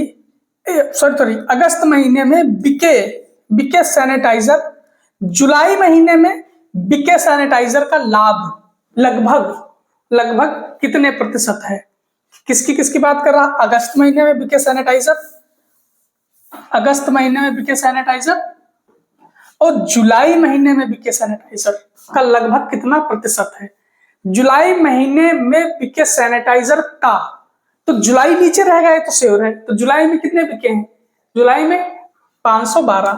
Speaker 1: सॉरी अगस्त महीने में बिके सैनिटाइजर, जुलाई महीने में बिके सैनिटाइजर का लाभ लगभग कितने प्रतिशत है। किसकी बात कर रहा, अगस्त महीने में बिके सैनिटाइजर, अगस्त महीने में बिके सैनिटाइजर और जुलाई महीने में बिके सैनिटाइजर का लगभग कितना प्रतिशत है। जुलाई महीने में बिके सैनिटाइजर का, तो जुलाई नीचे रह गए तो श्योर है, तो जुलाई में कितने बिके हैं, जुलाई में 512,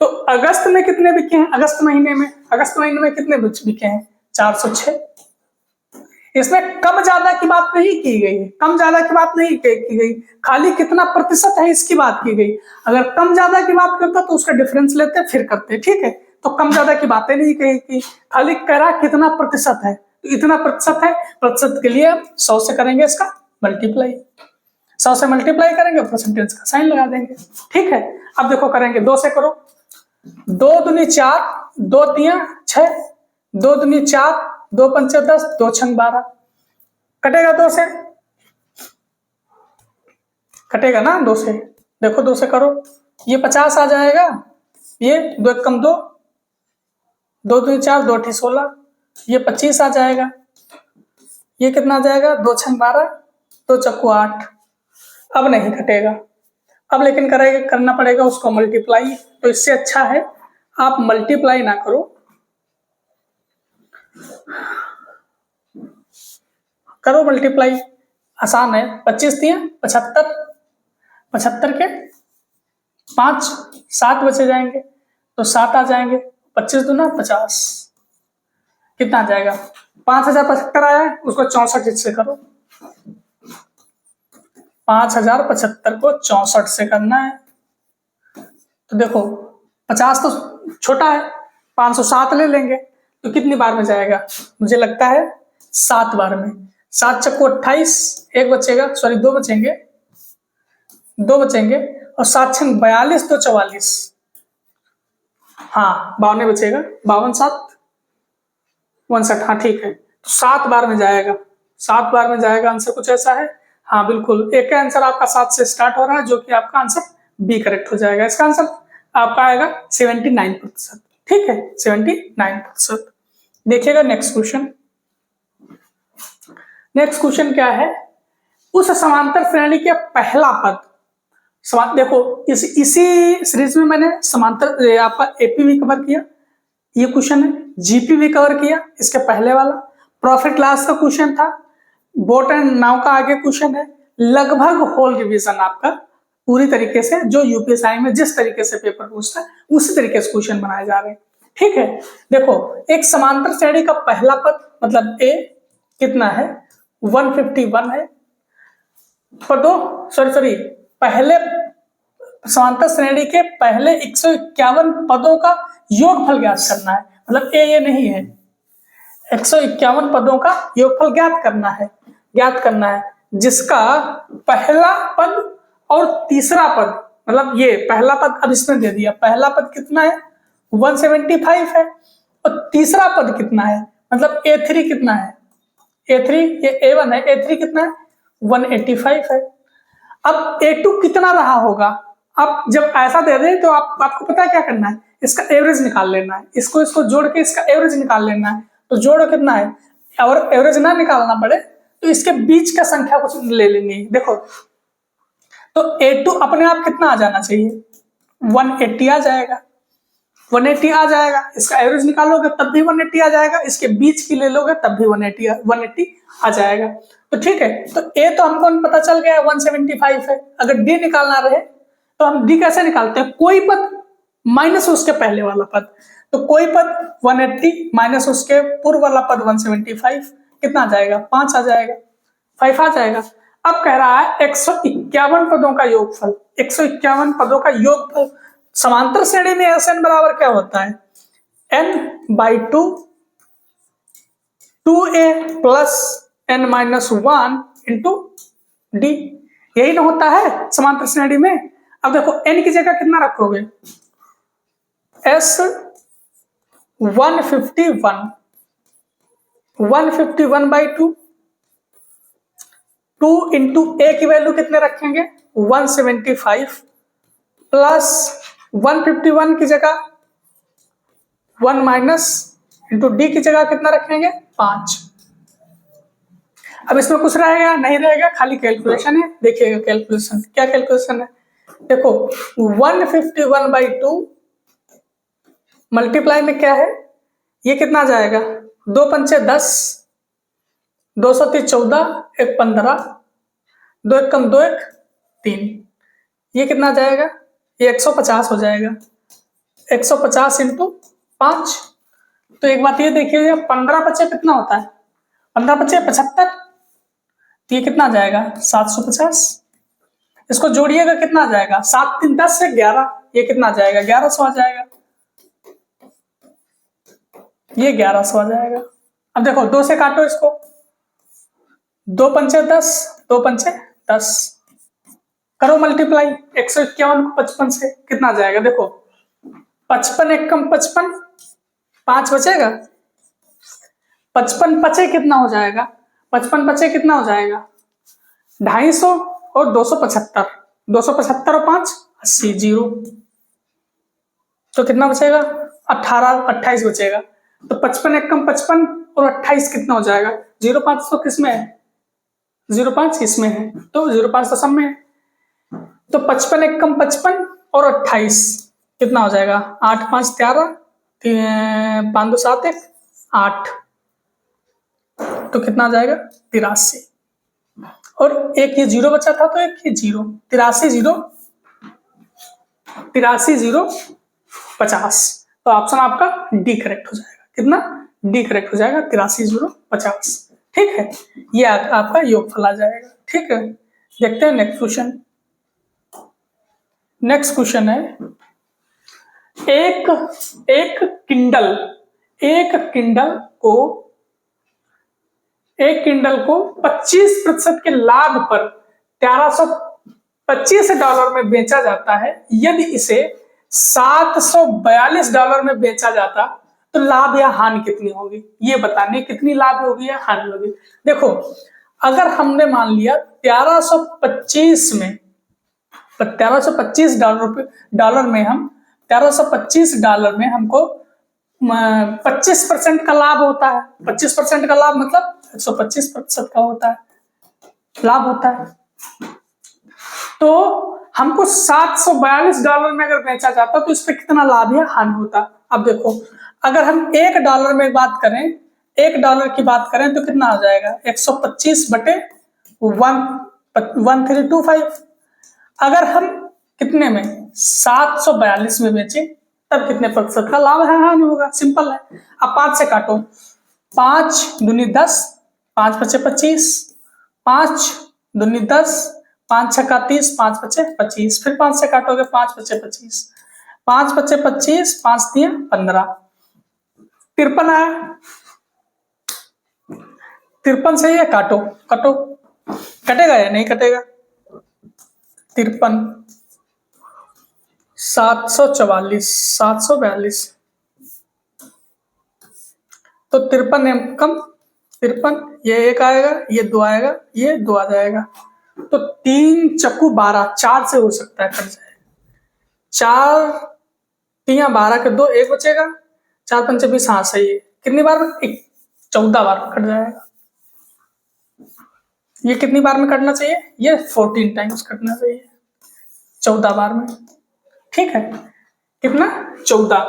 Speaker 1: तो अगस्त में कितने बिके हैं, अगस्त महीने में कितने बिके हैं, 406। इसमें कम ज्यादा की बात नहीं की गई है, कम ज्यादा की बात नहीं की गई, खाली कितना प्रतिशत है इसकी बात की गई। अगर कम ज्यादा की बात करता तो उसका डिफरेंस लेते फिर करते, ठीक है, तो कम ज्यादा की बातें नहीं कही की, खाली कह रहा कितना प्रतिशत है, तो इतना प्रतिशत है, प्रतिशत के लिए 100 से करेंगे इसका मल्टीप्लाई, 100 से मल्टीप्लाई करेंगे, परसेंटेज का साइन लगा देंगे, ठीक है। अब देखो करेंगे 2 से करो, 2 दूनी 4, 2 3 6, 2 दूनी 4, 2 पंचे 10, 2 छंग 12, कटेगा 2 से, कटेगा ना 2 से, देखो 2 से करो, ये 50 आ जाएगा, ये 2 1 कम 2, 2 दूनी 4, 2 8 16, ये 25 आ जाएगा, ये कितना आ जाएगा, 2 छंग 12, 2 चक्कू 8, अब नहीं कटेगा, अब लेकिन करना पड़ेगा उसको मल्टीप्लाई, तो इससे अच्छा है आप मल्टीप्लाई ना करो, करो मल्टीप्लाई, आसान है, 25 3 75, 75 के 5 7 बचे जाएंगे, तो 7 आ जाएंगे, 25 दूना 50, कितना आ जाएगा, 5075 आया है, उसको 64 से करो, 5075 को 64 से करना है, तो देखो 50 तो छोटा है, 507 ले लेंगे, तो कितनी बार में जाएगा, मुझे लगता है 7 बार में, 7 चक्को 28, एक बचेगा, सॉरी 2 बचेंगे, 2 बचेंगे, और 7 छंग 42, 2 44, हाँ 52 बचेगा, 52 7 59, हाँ ठीक है, तो 7 बार में जाएगा, 7 बार में जाएगा। आंसर कुछ ऐसा है। हाँ बिल्कुल, एक का आंसर आपका 7 से स्टार्ट हो रहा है, जो कि आपका आंसर बी करेक्ट हो जाएगा। इसका आंसर आपका आएगा 79%। ठीक है, 79%। देखिएगा नेक्स्ट क्वेश्चन। नेक्स्ट क्वेश्चन क्या है, उस समांतर श्रेणी के पहला पद। देखो इसी सीरीज में मैंने समांतर आपका एपी भी कवर किया, ये क्वेश्चन है। जीपी भी कवर किया, इसके पहले वाला प्रॉफिट लॉस का क्वेश्चन था। बोट एंड नाउ का आगे क्वेश्चन है। लगभग होल रिवीजन आपका पूरी तरीके से जो यूपीएससी में जिस तरीके से पेपर पूछता है उसी तरीके से क्वेश्चन बनाए जा रहे हैं। ठीक है, देखो एक समांतर श्रेणी का पहला पद मतलब ए कितना है, 151 है। पदों सॉरी पहले समांतर श्रेणी के पहले 151 पदों का योगफल ज्ञात करना है। मतलब ये नहीं है, 151 पदों का योगफल ज्ञात करना है जिसका पहला पद और तीसरा पद, मतलब ये पहला पद अब इसमें दे दिया, पहला पद कितना है 175 है और तीसरा पद कितना है, मतलब A3 कितना है, A3 ये A1 है, A3 कितना है 185 है। अब A2 कितना रहा होगा, अब जब ऐसा दे दे तो आपको पता है क्या करना है, इसका एवरेज निकाल लेना है, इसको जोड़ के इसका एवरेज निकाल लेना है। तो जोड़ कितना है, और एवरेज ना निकालना पड़े तो इसके बीच का संख्या कुछ ले लेंगे। देखो तो A2 अपने आप कितना आ जाना चाहिए, 180 आ जाएगा, 180 आ जाएगा। इसका एवरेज निकालोगे तब भी 180 आ जाएगा, इसके बीच की ले लोगे तब भी 180 आ जाएगा। तो ठीक है, तो A तो हमको पता चल गया 175 है। अगर D निकालना रहे तो हम D कैसे निकालते हैं, कोई पद माइनस उसके पहले वाला पद, तो कोई पद 180 माइनस उसके पूर्व वाला पद 175 कितना आ जाएगा, 5 आ जाएगा, 5 आ जाएगा। अब कह रहा है 151 पदों का योगफल, 151 पदों का योगफल समांतर श्रेणी में SN बराबर क्या होता है, n/2 2a plus n-1 into D, यही ना होता है समांतर श्रेणी में। अब देखो n की जगह कितना रखोगे, S 151/2, 2 इंटू ए की वैल्यू कितने रखेंगे 175 प्लस 151 की जगह 1 माइनस इंटू डी की जगह कितना रखेंगे 5। अब इसमें कुछ रहेगा नहीं रहेगा, खाली कैलकुलेशन है। देखिएगा कैलकुलेशन, क्या कैलकुलेशन है, देखो 151/2 मल्टीप्लाई में क्या है, ये कितना आ जाएगा, 2 पंचे 10, 2 3 14, 1 15, 2 1 कम 2 1 3, ये कितना आ जाएगा, ये 150 हो जाएगा, 150 इंटू 5। तो एक बात ये देखिए 15 बच्चे कितना होता है, 15 बच्चे 75, तो ये कितना आ जाएगा 750। इसको जोड़िएगा कितना आ जाएगा, 7 3 10 से 11, ये कितना आ जाएगा 1100 आ जाएगा, ये 1100 आ जाएगा। अब देखो 2 से काटो इसको, 2 पंचे 10, 2 पंचे 10, करो मल्टीप्लाई 151 को 55 से कितना आ जाएगा, देखो 55 1 कम 55, 5 बचेगा, 55 पचे कितना हो जाएगा, 55 पचे कितना हो जाएगा 250 और 275, 275 और 5 80, 0, तो कितना बचेगा 28 बचेगा। तो 55 1 कम 55 और 28 कितना हो जाएगा, 05 तो किसमें है, 05 इसमें है, तो 05 तो सब में है। तो 55 1 कम 55 और 28 कितना हो जाएगा, 8 5 13, 5 2 7 1 8, तो कितना आ जाएगा 83, और एक ये 0 बचा था तो एक ये 0, 83 0 50, तो ऑप्शन आपका डी करेक्ट हो जाएगा, कितना डी करेक्ट हो जाएगा 83 0 50। ठीक है, ये आपका योगफल आ जाएगा। ठीक है, देखते हैं नेक्स्ट क्वेश्चन। नेक्स्ट क्वेश्चन है, एक किंडल को 25% के लाभ पर $1325 में बेचा जाता है। यदि इसे $742 में बेचा जाता तो लाभ या हानि कितनी होगी ये बताने, कितनी लाभ होगी या हानि होगी। देखो अगर हमने मान लिया 1325 में, 1325 डॉलर में हम 1325 डॉलर में हमको 25% का लाभ होता है। 25% का लाभ मतलब 125% का होता है, लाभ होता है। तो हमको $742 में अगर बेचा जाता तो इस पे कितना लाभ या हानि होता। अब देखो अगर हम $1 में बात करें, $1 की बात करें तो कितना आ जाएगा 125/1325। अगर हम कितने में 742 में बेचे तब कितने प्रतिशत का लाभ है हानि होगा, सिंपल है। अब 5 से काटो, 5 दूनी 10, 5 पचे 25, 5 दूनी 10, 5 छक्का 30, 5 पचे 25, फिर 5 से काटोगे 5 पचे 25, 5 पचे 25, 5 दिए 15, 53 आया। 53 सही है, काटो काटो, कटेगा या नहीं कटेगा। 53 744 742, तो 53 एम कम 53, ये 1 आएगा, ये 2 आएगा, ये 2 आ जाएगा। तो 3 चक्कू 12, 4 से हो सकता है कट जाए, 4 3 12 के 2, 1 बचेगा, 4 पंचे 20, हाँ सही है। कितनी बार में 14 बार कट जाएगा। ये कितनी बार में कटना चाहिए, ये 14 टाइम्स कटना चाहिए, 14 बार में, ठीक है। कितना 14,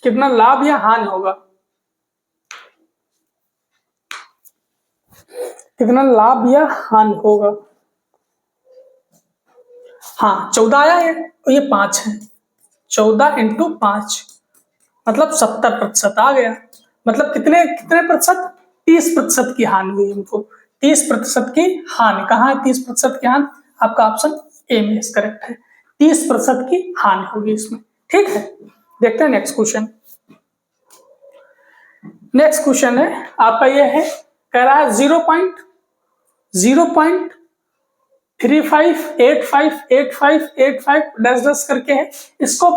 Speaker 1: कितना लाभ या हानि होगा, कितना लाभ या हानि होगा। हाँ 14 आया है, तो ये 5 है, 14 × 5 मतलब 70% आ गया। मतलब कितने कितने प्रतिशत, 30% की हानि हुई हमको, 30% की हानि। कहाँ है 30% की हानि, आपका ऑप्शन ए में करेक्ट है, 30% की हानि होगी इसमें, ठीक है। देखते हैं नेक्स्ट क्वेश्चन। नेक्स्ट क्वेश्चन है आपका, ये है कह रहा है 0.35858585 करके है, इसको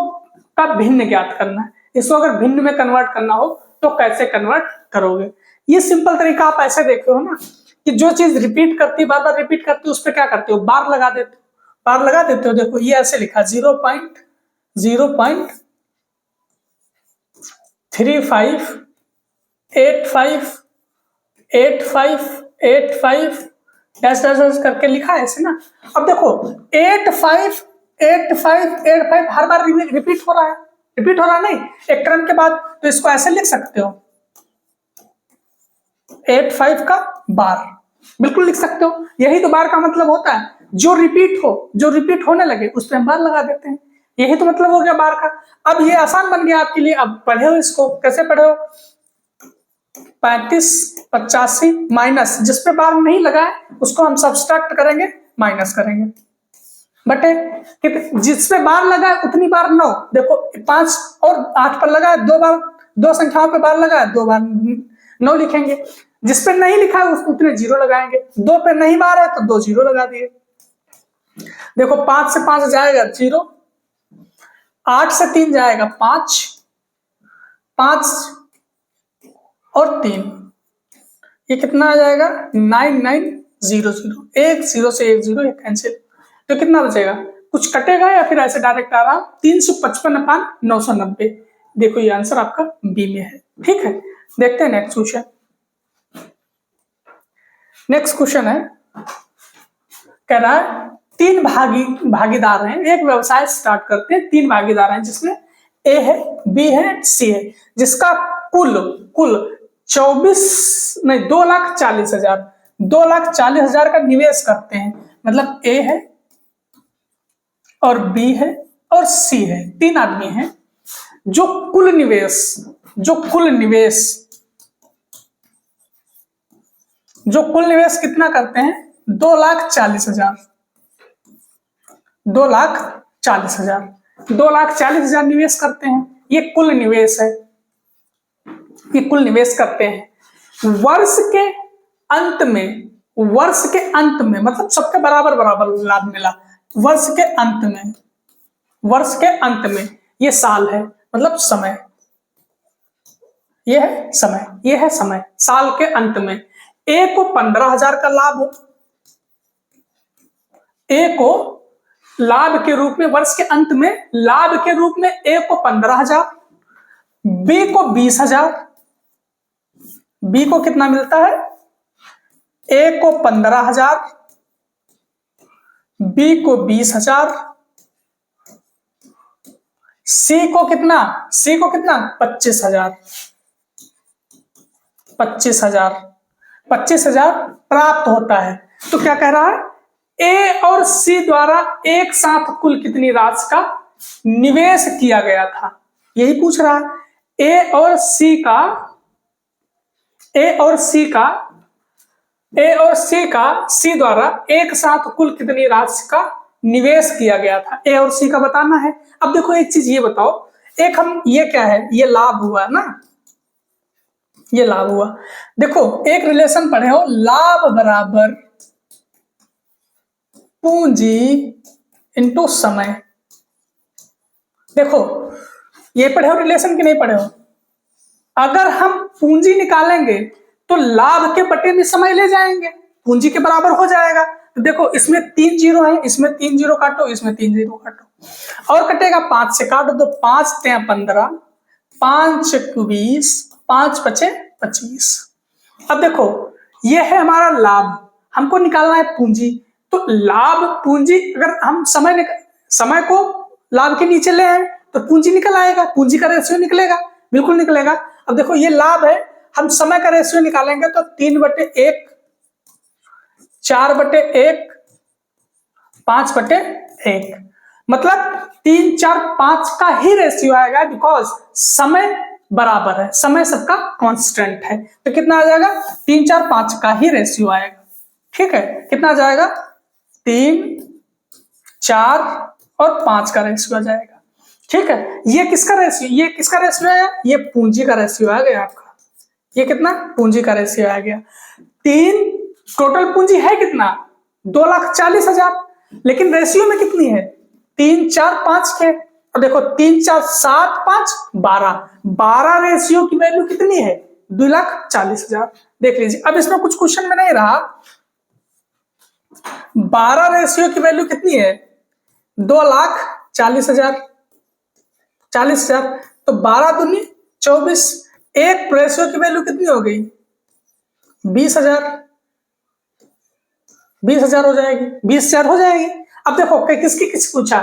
Speaker 1: का भिन्न ज्ञात करना है। इसको अगर भिन्न में कन्वर्ट करना हो तो कैसे कन्वर्ट करोगे। ये सिंपल तरीका आप ऐसे देखे हो ना कि जो चीज रिपीट करती, बार बार रिपीट करती, उस पर क्या करते हो, बार लगा देते हो, बार लगा देते हो। देखो ये ऐसे लिखा 0.358585 डैश डैश करके लिखा है ऐसे ना। अब देखो 858585 हर बार रिपीट हो रहा है, रिपीट हो रहा नहीं एक टर्म के बाद, तो इसको ऐसे लिख सकते हो 85 का बार, बिल्कुल लिख सकते हो। यही तो बार का मतलब होता है, जो रिपीट हो, जो रिपीट होने लगे उस पर हम बार लगा देते हैं, यही तो मतलब हो गया बार का। अब ये आसान बन गया आपके लिए। अब पढ़े हो इसको, कैसे पढ़े हो, 3585 माइनस, जिस पे बार नहीं लगा है उसको हम सब्सट्रैक्ट करेंगे, माइनस करेंगे, बटे जिस पे बार लगा है उतनी बार 9। देखो 5 और 8 पर लगा है, 2 बार, 2 संख्याओं पे बार लगा है, 2 बार 9 लिखेंगे। जिस पे नहीं लिखा है उसको उतने 0 लगाएंगे, 2 पे नहीं बार है तो 2 0 लगा दिए। देखो 5 से 5 जाएगा 0, 8 से 3 जाएगा 5, 5 और 3, ये कितना आ जाएगा 9900, 1 0 से 1 0 ये कैंसिल, तो कितना बचेगा, कुछ कटेगा या फिर ऐसे डायरेक्ट आ रहा 355/990। देखो ये आंसर आपका बी में है, ठीक है। देखते हैं नेक्स्ट क्वेश्चन। नेक्स्ट क्वेश्चन है कह रहा है 3 भागीदार हैं, एक व्यवसाय स्टार्ट करते हैं, 3 भागीदार हैं जिसमें ए है, बी है, सी है, जिसका कुल 2,40,000 का निवेश करते हैं। मतलब ए है और बी है और सी है, 3 आदमी हैं जो कुल निवेश कितना करते हैं, 2,40,000, 2,40,000 निवेश करते हैं। ये कुल निवेश है, ये कुल निवेश करते हैं। वर्ष के अंत में मतलब सबके बराबर बराबर लाभ मिला। वर्ष के अंत में ये साल है, मतलब समय, ये है समय, ये है समय। साल के अंत में ए को 15,000 का लाभ हो, ए को लाभ के रूप में वर्ष के अंत में लाभ के रूप में ए को 15,000, बी को 20,000, बी को कितना मिलता है, ए को 15,000, बी को 20,000, सी को कितना, सी को कितना 25,000, 25,000, 25,000 प्राप्त होता है। तो क्या कह रहा है, ए और सी द्वारा एक साथ कुल कितनी राशि का निवेश किया गया था, यही पूछ रहा है। ए और सी का सी द्वारा एक साथ कुल कितनी राशि का निवेश किया गया था, ए और सी का बताना है। अब देखो एक चीज ये बताओ, एक हम ये क्या है, ये लाभ हुआ ना, ये लाभ हुआ। देखो एक रिलेशन पढ़े हो, लाभ बराबर पूंजी इनटू समय। देखो ये पढ़े हो रिलेशन की नहीं पढ़े हो, अगर हम पूंजी निकालेंगे तो लाभ के बटे में समय ले जाएंगे, पूंजी के बराबर हो जाएगा। तो देखो इसमें 3 जीरो है, इसमें 3 जीरो काटो, इसमें 3 जीरो काटो, और कटेगा 5 से काट दो, 5 × 15, 5 × 20, 5 × 5 = 25। अब देखो ये है हमारा लाभ, हमको निकालना है पूंजी। तो लाभ पूंजी, अगर हम समय को लाभ के नीचे ले आए तो पूंजी निकल आएगा, पूंजी का रेशियो निकलेगा, बिल्कुल निकलेगा। अब देखो ये लाभ है, हम समय का रेशियो निकालेंगे तो 3/1, 4/1, 5/1, मतलब 3, 4, 5 का ही रेशियो आएगा, बिकॉज समय बराबर है, समय सबका कांस्टेंट है। तो कितना आ जाएगा, 3, 4, 5 का ही रेशियो आएगा। ठीक है, कितना आ जाएगा, 3, 4 और 5 का रेशियो आ जाएगा। ठीक है, ये किसका रेशियो, ये किसका रेशियो है, ये पूंजी का रेशियो आ गया आपका। ये कितना, पूंजी का रेशियो आ गया। 3 टोटल पूंजी है कितना, 2,40,000, लेकिन रेशियो में कितनी है, 3, 4, 5 के। और देखो 3, 4, 7, 5, 12 रेशियो की वैल्यू कितनी है, 2,40,000। देख लीजिए, अब इसमें कुछ क्वेश्चन में नहीं रहा, 12 रेशियो की वैल्यू कितनी है, 2,40,000, 40,000, तो 12 दूनी 24, एक रेशियो की वैल्यू कितनी हो गई, 20,000, 20,000 हो जाएगी, 20,000 हो जाएगी। अब देखो किसकी पूछा,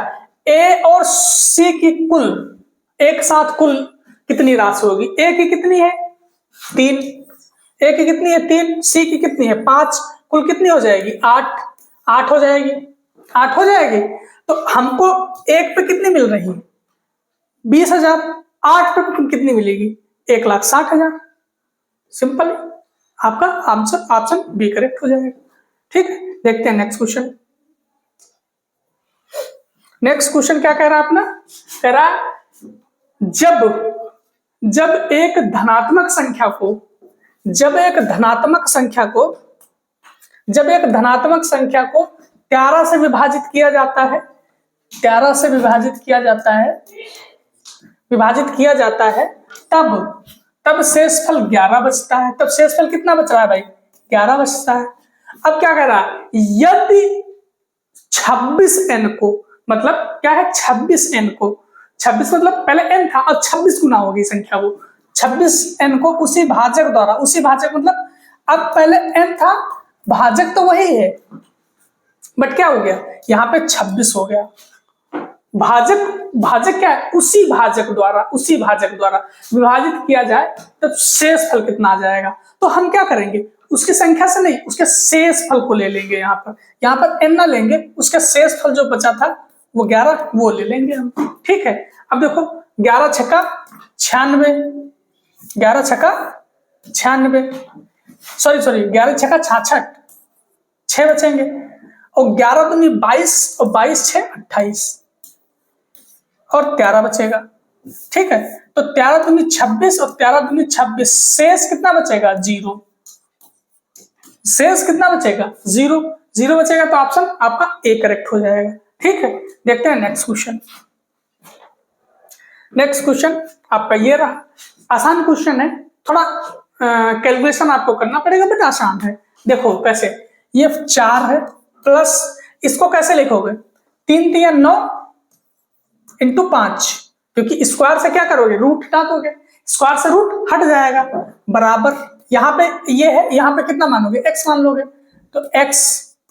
Speaker 1: ए और सी की कुल एक साथ कुल कितनी राशि होगी, ए की कितनी है 3, ए की कितनी है 3, सी की कितनी है 5, कुल कितनी हो जाएगी 8 हो जाएगी, 8 हो जाएगी। तो हमको एक पे कितनी मिल रही है 20,000, 8 पे कितनी मिलेगी 1,60,000। सिंपल, आपका आंसर ऑप्शन बी करेक्ट हो जाएगा। ठीक है, देखते हैं नेक्स्ट क्वेश्चन। नेक्स्ट क्वेश्चन क्या कह रहा है अपना, कह रहा है जब एक धनात्मक संख्या को 13 से विभाजित किया जाता है, 13 से विभाजित किया जाता है, तब शेषफल 11 बचता है। तब शेषफल कितना बच रहा है भाई, 11 बचता है। अब क्या कह रहा है, यदि 26n को, मतलब क्या है 26n को, 26 मतलब पहले n था, अब 26 गुना होगी संख्या, वो 26n को उसी भाजक द्वारा, उसी भाजक मतलब अब पहले n था, भाजक तो वही है, बट क्या हो गया यहाँ पे 26 हो गया। भाजक क्या है, उसी भाजक द्वारा विभाजित किया जाए तो शेषफल कितना आ जाएगा। तो हम क्या करेंगे, उसकी संख्या से नहीं, उसके शेषफल को ले लेंगे। यहाँ पर n ना लेंगे, उसका शेषफल जो बचा था वो 11, वो ले लेंगे हम। ठीक है, अब देखो 11 छक्का 96, 11 छक्का 96, सॉरी 11 छक्का 66, 6 बचेंगे, और 11 दूनी 22, और 22 6 28, और 13 बचेगा। ठीक है, तो 13 दूनी 26 और 13 दूनी 26, शेष कितना बचेगा 0, शेष कितना बचेगा 0 बचेगा। तो ऑप्शन आपका ए करेक्ट हो जाएगा। ठीक है, देखते हैं नेक्स्ट क्वेश्चन। नेक्स्ट क्वेश्चन आपका ये रहा, आसान क्वेश्चन है, थोड़ा कैलकुलेशन आपको करना पड़ेगा बट आसान है। देखो कैसे, ये 4 है प्लस इसको कैसे लिखोगे, 3 3 9 इंटू 5, क्योंकि स्क्वायर से क्या करोगे, रूट हटा दोगे, स्क्वायर से रूट हट जाएगा, बराबर यहाँ पे ये है, यहाँ पे कितना मानोगे, x मान लोगे, तो x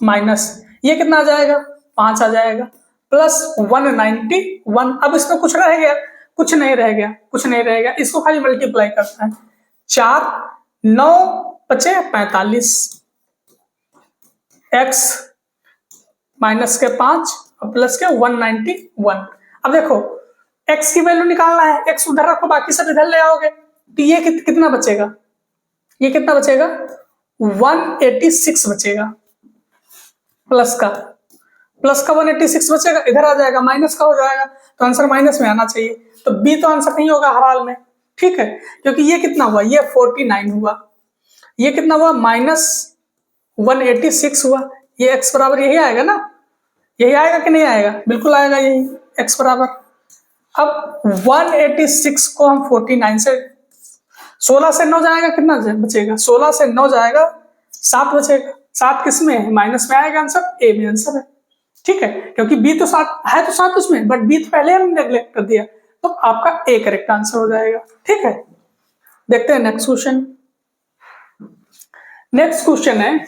Speaker 1: माइनस ये कितना आ जाएगा, 5 आ जाएगा, प्लस 191। अब इसमें कुछ रह गया, कुछ नहीं रह गया, कुछ नहीं रह गया, इसको खाली मल्टीप्लाई करता है, 4 9 बचे 45, x माइनस के 5 और प्लस के 191। अब देखो x की वैल्यू निकालना है, x उधर रखो, बाकी सब इधर ले आओगे, तो ये कितना बचेगा, ये कितना बचेगा, 186 बचेगा, प्लस का 186 बचेगा, इधर आ जाएगा, माइनस का हो जाएगा, तो आंसर माइनस में आना चाहिए, तो बी तो आंसर नहीं होगा हर हाल में, ठीक है, क्योंकि ये कितना हुआ, ये 49 हुआ, ये कितना हुआ, माइनस 186 हुआ, ये x बराबर यही आएगा ना, यही आएगा कि नहीं आएगा, बिल्कुल आएगा यही, x बराबर। अब 186 को हम 49 से 16 से 9 जाएगा, कितना बचेगा, 16 से 9 जाएगा 7 बचेगा, 7 किस में है, माइनस में आएगा आंसर, ए में आंसर है, ठीक है, क्योंकि बी तो 7 है, तो 7 उसमें, बट बी तो पहले हमने नेग्लेक्ट कर दिया, तो आपका ए करेक्ट आंसर हो जाएगा, ठीक है। देखते हैं नेक्स्ट क्वेश्चन। नेक्स्ट क्वेश्चन है,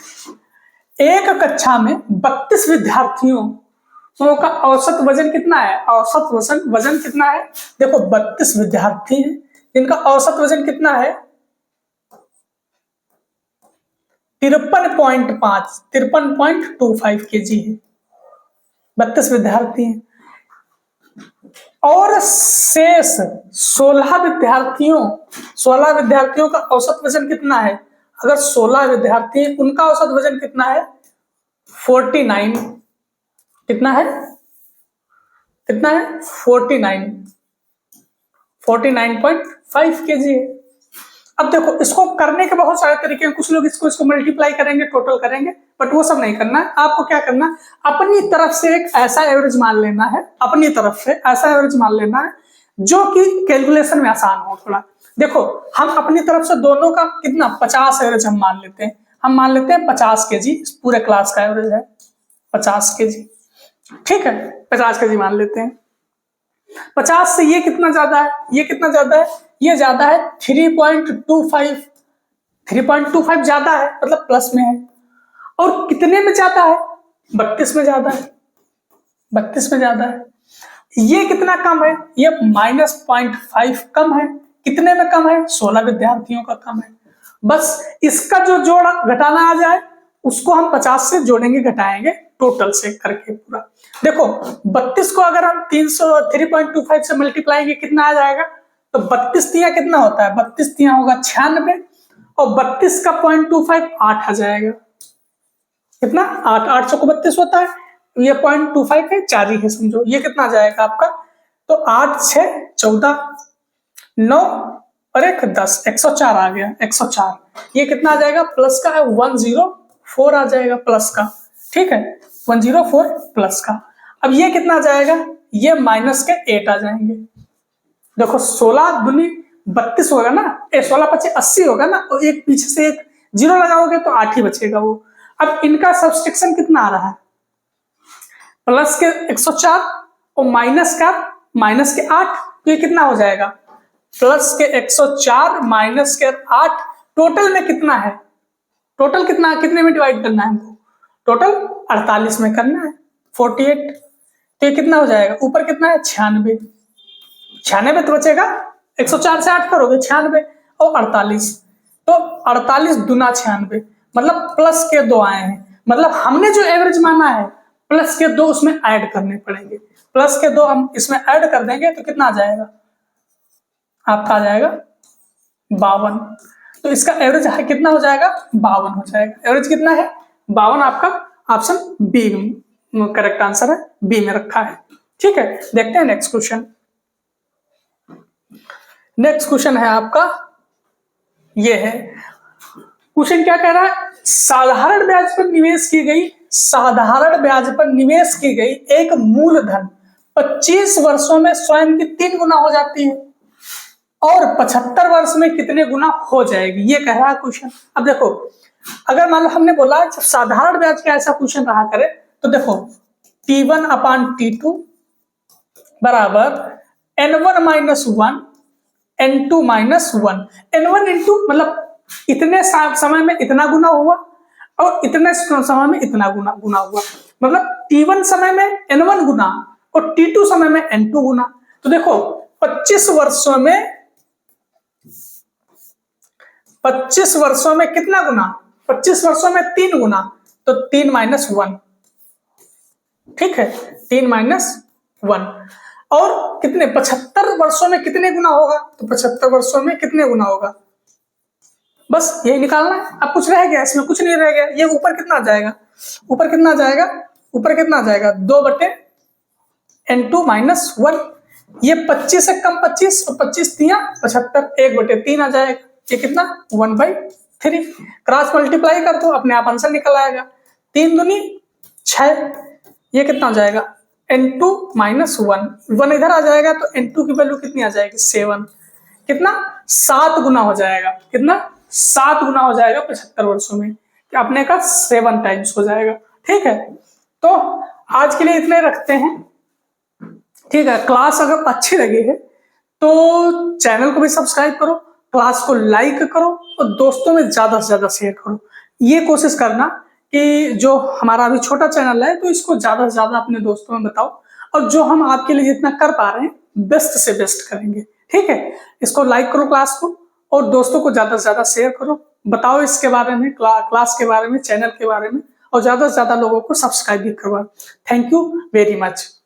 Speaker 1: एक कक्षा में 32 विद्यार्थियों का औसत वजन कितना है, औसत वजन कितना है, देखो 32 विद्यार्थी हैं जिनका औसत वजन कितना है, 53.25 kg है, 32 विद्यार्थी हैं, और शेष 16 विद्यार्थियों का औसत वजन कितना है, अगर 16 विद्यार्थी हैं उनका औसत वजन कितना है, 49, कितना है, 49.5 kg है। अब देखो इसको करने के बहुत सारे तरीके हैं, कुछ लोग इसको मल्टीप्लाई करेंगे, टोटल करेंगे, बट वो सब नहीं करना है, आपको क्या करना है, अपनी तरफ से एक ऐसा एवरेज मान लेना है, अपनी तरफ से ऐसा एवरेज मान लेना है जो कि कैलकुलेशन में आसान हो थोड़ा। देखो हम अपनी तरफ से दोनों का कितना 50 एवरेज हम मान लेते हैं, 50 kg पूरे क्लास का एवरेज है, 50 kg, ठीक है, 50 kg मान लेते हैं। 50 से ये कितना ज्यादा है, ये कितना ज्यादा है, ये ज्यादा है 3.25 ज्यादा है, मतलब प्लस में है, और कितने में ज्यादा है, 32 में ज्यादा है, 32 में ज्यादा है। ये कितना कम है, ये -0.5 कम है, कितने में कम है, 16 विद्यार्थियों का कम है। बस इसका जो जोड़ घटाना आ जाए उसको हम 50 से जोड़ेंगे घटाएंगे टोटल से करके पूरा। देखो 32 को अगर हम 3.25 से मल्टीप्लाई कितना आ जाएगा, तो 32 तिया कितना होता है, 32 तिया होगा 96, और 32 का 0.25 8 आ जाएगा, कितना 8, 800 को 32 होता है, ये 0.25 है, 4 ही है समझो, ये कितना आ जाएगा आपका, तो 8 6 14 9 और 1 10, 104 आ गया, 104, ये कितना आ जाएगा, प्लस का है 104 आ जाएगा, प्लस का, ठीक है, 104 प्लस का। अब ये कितना आ जाएगा, ये माइनस के 8 आ जाएंगे। देखो 16 दूनी 32 होगा ना, 16 × 5 80 होगा ना, और एक पीछे से एक 0 लगाओगे तो 8 ही बचेगा वो। अब इनका सब्सट्रैक्शन कितना आ रहा है, प्लस के 104 और माइनस के 8, तो ये कितना हो जाएगा, प्लस के 104 माइनस के 8, टोटल में कितना है, टोटल कितना, कितने में डिवाइड करना है हमको, टोटल 48 में करना है, 48, तो ये कितना हो जाएगा, ऊपर कितना है 96, 96 तो बचेगा, 104 से 8 करोगे 96 और 48, तो 48 दूना 96, मतलब प्लस के 2 आए हैं, मतलब हमने जो एवरेज माना है प्लस के 2 उसमें ऐड करने पड़ेंगे, प्लस के 2 हम इसमें ऐड कर देंगे तो कितना आ जाएगा, आपका आ जाएगा 52, तो इसका एवरेज कितना हो जाएगा, 52 हो जाएगा, एवरेज कितना है 52, आपका ऑप्शन बी करेक्ट आंसर है, बी में रखा है, ठीक है। देखते हैं नेक्स्ट क्वेश्चन। नेक्स्ट क्वेश्चन है आपका, ये है क्वेश्चन, क्या कह रहा है, साधारण ब्याज पर निवेश की गई एक मूलधन 25 वर्षों में स्वयं की 3 गुना हो जाती है और 75 वर्ष में कितने गुना हो जाएगी, ये कह रहा है क्वेश्चन। अब देखो, अगर मान लो हमने बोला जब साधारण ब्याज का ऐसा क्वेश्चन रहा करे तो देखो T1 अपान T2 बराबर N1 minus 1 N2 minus 1। N1 into मतलब इतने समय में इतना गुना हुआ और इतने समय में इतना गुना हुआ, मतलब T1 समय में N1 गुना और T2 समय में N2 गुना। तो देखो 25 वर्षों में कितना गुना, 25 वर्षों में 3 गुना, तो 3 माइनस 1, ठीक है, 3 माइनस 1। और कितने 75 वर्षों में कितने गुना होगा, तो 75 वर्षों में कितने गुना होगा, बस यही निकालना है। अब कुछ रह गया इसमें, कुछ नहीं रह गया। ये ऊपर कितना आ जाएगा, ऊपर कितना आ जाएगा, ऊपर कितना आ जाएगा 2/N2 माइनस 1। ये 25 से कम 25 और 25 तिया 75, 1/3 आ जाएगा। ये कितना 1/3। क्रॉस मल्टीप्लाई कर दो, अपने आप आंसर निकल आएगा। 3 दूनी 6, ये कितना आ जाएगा N2 माइनस 1 इधर आ जाएगा तो N2 की वैल्यू कितनी आ जाएगी 7। कितना 7 गुना हो जाएगा, कितना 7 गुना हो जाएगा 75 वर्षों में, अपने का 7 टाइम्स हो जाएगा। ठीक है, तो आज के लिए इतने रखते हैं। ठीक है, क्लास अगर अच्छी लगी है तो चैनल को भी सब्सक्राइब करो, क्लास को लाइक करो और दोस्तों में ज्यादा से ज्यादा शेयर करो। ये कोशिश करना कि जो हमारा अभी छोटा चैनल है तो इसको ज्यादा से ज्यादा अपने दोस्तों में बताओ, और जो हम आपके लिए जितना कर पा रहे हैं बेस्ट से बेस्ट करेंगे। ठीक है, इसको लाइक करो क्लास को और दोस्तों को ज्यादा से ज्यादा शेयर करो, बताओ इसके बारे में, क्लास के बारे में, चैनल के बारे में, और ज्यादा से ज्यादा लोगों को सब्सक्राइब भी करवाओ। Thank you very much.